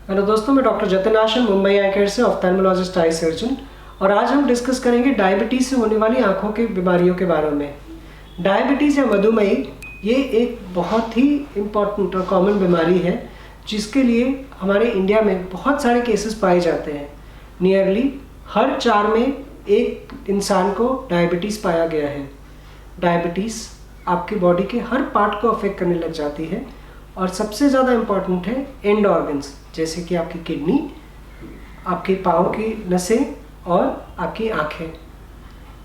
Hello दोस्तों, मैं doctor Jatin Ashar Mumbai आई care से ऑफ्थेल्मोलॉजिस्ट आई सर्जन। और आज हम डिस्कस करेंगे डायबिटीज़ से होने वाली आंखों की बीमारियों के बारे में। डायबिटीज़ या मधुमेह ये एक बहुत ही इम्पॉर्टेंट और कॉमन बीमारी है जिसके लिए हमारे इंडिया में बहुत सारे केसेस पाए जाते हैं। नियरली हर 4 में एक इंसान को डायबिटीज़ पाया गया है। डायबिटीज़ आपकी बॉडी के हर पार्ट को अफेक्ट करने लग जाती है और सबसे ज़्यादा इम्पॉर्टेंट है एंड ऑर्गन्स, जैसे कि आपकी किडनी, आपके पाँव की नसें और आपकी आँखें।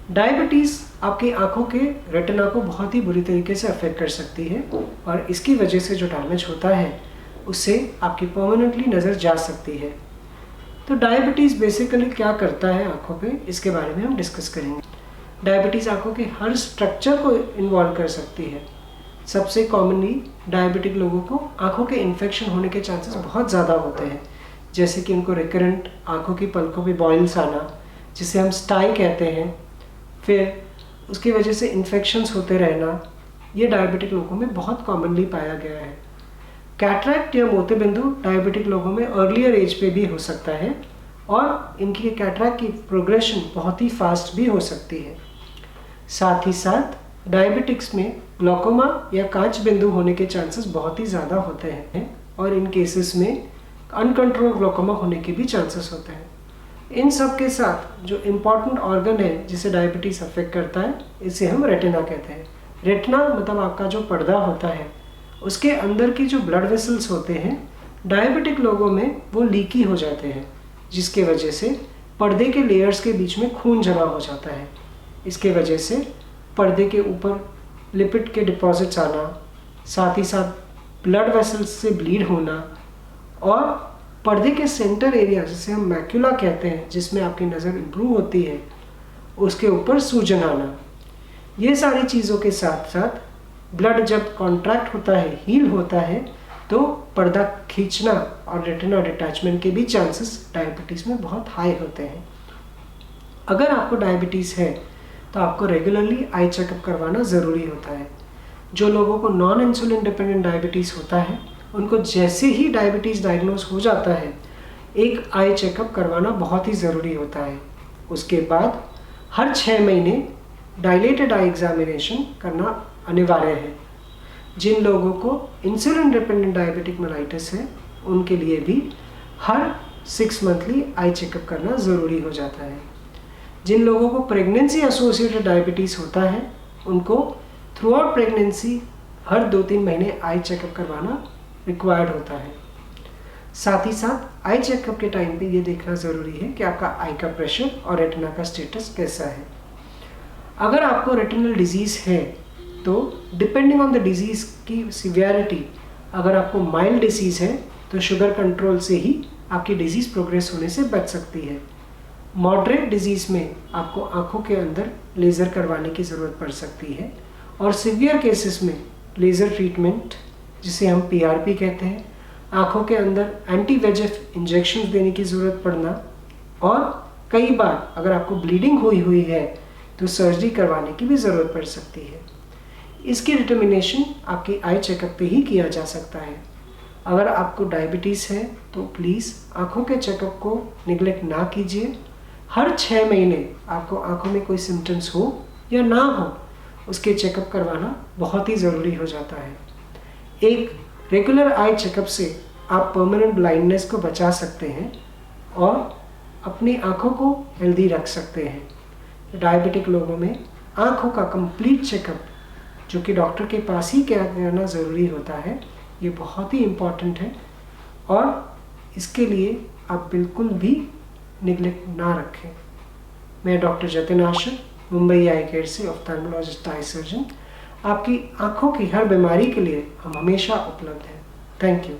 डायबिटीज़ आपकी आँखों के रेटिना को बहुत ही बुरी तरीके से अफेक्ट कर सकती है और इसकी वजह से जो डैमेज होता है उससे आपकी परमानेंटली नज़र जा सकती है। तो डायबिटीज़ बेसिकली क्या करता है आँखों पे, इसके बारे में हम डिस्कस करेंगे। डायबिटीज़ आँखों के हर स्ट्रक्चर को इन्वॉल्व कर सकती है। सबसे कॉमनली डायबिटिक लोगों को आँखों के इन्फेक्शन होने के चांसेस बहुत ज़्यादा होते हैं, जैसे कि उनको रिकरेंट आँखों की पलकों पे बॉइल्स आना, जिसे हम स्टाई कहते हैं, फिर उसकी वजह से इन्फेक्शंस होते रहना, ये डायबिटिक लोगों में बहुत कॉमनली पाया गया है। कैटरैक्ट या मोतिबिंदु डायबिटिक लोगों में अर्लियर एज पे भी हो सकता है और इनकी कैटरैक्ट की प्रोग्रेशन बहुत ही फास्ट भी हो सकती है। साथ ही साथ डायबिटिक्स में ग्लूकोमा या कांच बिंदु होने के चांसेस बहुत ही ज़्यादा होते हैं और इन केसेस में अनकंट्रोल्ड ग्लूकोमा होने के भी चांसेस होते हैं। इन सब के साथ जो इम्पॉर्टेंट ऑर्गन है जिसे डायबिटीज़ अफेक्ट करता है, इसे हम रेटिना कहते हैं। रेटिना मतलब आपका जो पर्दा होता है, उसके अंदर की जो ब्लड वेसल्स होते हैं डायबिटिक लोगों में वो लीकी हो जाते हैं, जिसके वजह से पर्दे के लेयर्स के बीच में खून जमा हो जाता है। इसके वजह से पर्दे के ऊपर लिपिड के डिपॉजिट्स आना, साथ ही साथ ब्लड वेसल्स से ब्लीड होना और पर्दे के सेंटर एरिया, जिसे हम मैक्यूला कहते हैं, जिसमें आपकी नज़र इम्प्रूव होती है, उसके ऊपर सूजन आना। ये सारी चीज़ों के साथ साथ ब्लड जब कॉन्ट्रैक्ट होता है, हील होता है, तो पर्दा खींचना और रेटिना डिटैचमेंट के भी चांसेस डायबिटीज़ में बहुत हाई होते हैं। अगर आपको डायबिटीज़ है तो आपको रेगुलरली आई चेकअप करवाना ज़रूरी होता है। जो लोगों को नॉन इंसुलिन डिपेंडेंट डायबिटीज़ होता है, उनको जैसे ही डायबिटीज़ डायग्नोज हो जाता है, एक आई चेकअप करवाना बहुत ही ज़रूरी होता है। उसके बाद हर 6 महीने डायलेटेड आई एग्जामिनेशन करना अनिवार्य है। जिन लोगों को इंसुलिन डिपेंडेंट डायबिटिक मेलाइटिस है, उनके लिए भी हर 6 मंथली आई चेकअप करना ज़रूरी हो जाता है। जिन लोगों को प्रेगनेंसी एसोसिएटेड डायबिटीज़ होता है, उनको थ्रू आउट प्रेगनेंसी हर 2-3 महीने आई चेकअप करवाना रिक्वायर्ड होता है। साथ ही साथ आई चेकअप के टाइम पे ये देखना ज़रूरी है कि आपका आई का प्रेशर और रेटिना का स्टेटस कैसा है। अगर आपको रेटिनल डिजीज़ है तो डिपेंडिंग ऑन द डिजीज़ की सिवियरिटी, अगर आपको माइल्ड डिसीज़ है तो शुगर कंट्रोल से ही आपकी डिजीज़ प्रोग्रेस होने से बच सकती है। मॉडरेट डिजीज़ में आपको आँखों के अंदर लेज़र करवाने की ज़रूरत पड़ सकती है और सीवियर केसेस में लेज़र ट्रीटमेंट, जिसे हम PRP कहते हैं, आँखों के अंदर एंटी VEGF इंजेक्शन देने की ज़रूरत पड़ना और कई बार अगर आपको ब्लीडिंग हुई है तो सर्जरी करवाने की भी ज़रूरत पड़ सकती है। इसकी डिटर्मिनेशन आपकी आई चेकअप पे ही किया जा सकता है। अगर आपको डायबिटीज़ है तो प्लीज़ आँखों के चेकअप को निगलेक्ट ना कीजिए। हर 6 महीने आपको आँखों में कोई सिम्टम्स हो या ना हो, उसके चेकअप करवाना बहुत ही ज़रूरी हो जाता है। एक रेगुलर आई चेकअप से आप परमानेंट ब्लाइंडनेस को बचा सकते हैं और अपनी आँखों को हेल्दी रख सकते हैं। डायबिटिक लोगों में आँखों का कंप्लीट चेकअप, जो कि डॉक्टर के पास ही करना ज़रूरी होता है, ये बहुत ही इम्पॉर्टेंट है और इसके लिए आप बिल्कुल भी निगलेक्ट ना रखें। मैं डॉक्टर जतिन आशर मुंबई आई केयर से ऑफ्थेल्मोलॉजिस्ट आई सर्जन। आपकी आँखों की हर बीमारी के लिए हम हमेशा उपलब्ध हैं। Thank you.